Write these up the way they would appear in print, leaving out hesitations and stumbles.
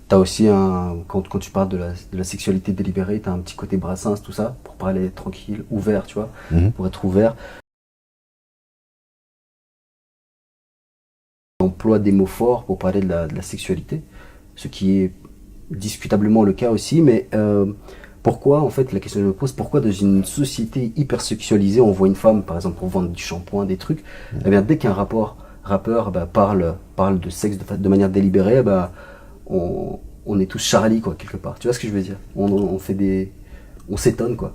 T'as aussi quand tu parles de la sexualité délibérée, t'as un petit côté Brassens, tout ça, pour parler tranquille, ouvert, tu vois, Mhm. pour être ouvert. On emploie des mots forts pour parler de la sexualité, ce qui est discutablement le cas aussi, mais pourquoi, en fait, la question que je me pose, pourquoi dans une société hyper sexualisée, on voit une femme, par exemple, pour vendre du shampoing, des trucs, eh bien, dès qu'un rappeur bah, parle de sexe de manière délibérée, bah, on est tous Charlie, quoi, quelque part. Tu vois ce que je veux dire? On fait des. On s'étonne, quoi.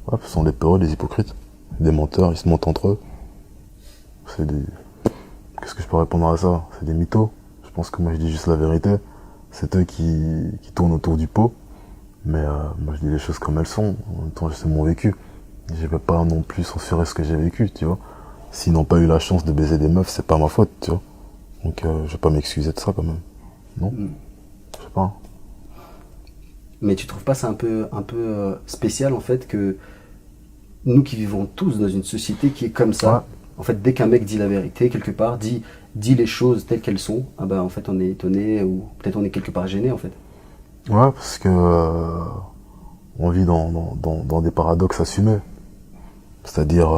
Ouais, ce sont des peureux, des hypocrites, des menteurs, ils se mentent entre eux. C'est des... Qu'est-ce que je peux répondre à ça? C'est des mythos. Je pense que moi je dis juste la vérité. C'est eux qui tournent autour du pot. Mais moi je dis les choses comme elles sont. En même temps, c'est mon vécu. Je vais pas non plus censurer ce que j'ai vécu, tu vois. S'ils n'ont pas eu la chance de baiser des meufs, c'est pas ma faute, tu vois. Donc je vais pas m'excuser de ça quand même. Non, je sais pas. Mais tu trouves pas ça un peu spécial, en fait, que nous qui vivons tous dans une société qui est comme Ouais, ça, en fait, dès qu'un mec dit la vérité, quelque part, dit les choses telles qu'elles sont, ah bah en fait on est étonné ou peut-être on est quelque part gêné en fait. ouais, parce que on vit dans des paradoxes assumés. C'est-à-dire,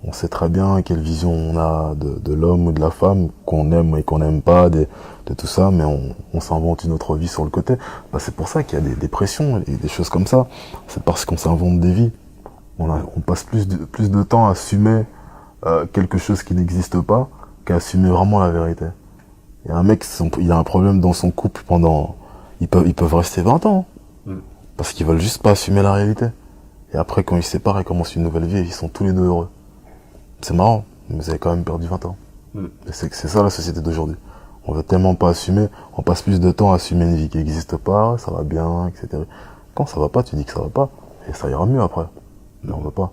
on sait très bien quelle vision on a de l'homme ou de la femme, qu'on aime et qu'on n'aime pas, de tout ça, mais on s'invente une autre vie sur le côté. Bah, c'est pour ça qu'il y a des dépressions et des choses comme ça. C'est parce qu'on s'invente des vies. On passe plus de temps à assumer quelque chose qui n'existe pas qu'à assumer vraiment la vérité. Et un mec, il a un problème dans son couple pendant... ils peuvent rester 20 ans, hein, Mm. parce qu'ils veulent juste pas assumer la réalité. Et après, quand ils se séparent, ils commencent une nouvelle vie et ils sont tous les deux heureux. C'est marrant, mais vous avez quand même perdu 20 ans. Mm. Et c'est ça la société d'aujourd'hui. On veut tellement pas assumer, on passe plus de temps à assumer une vie qui n'existe pas, ça va bien, etc. Quand ça va pas, tu dis que ça va pas, et ça ira mieux après. Mais on veut pas.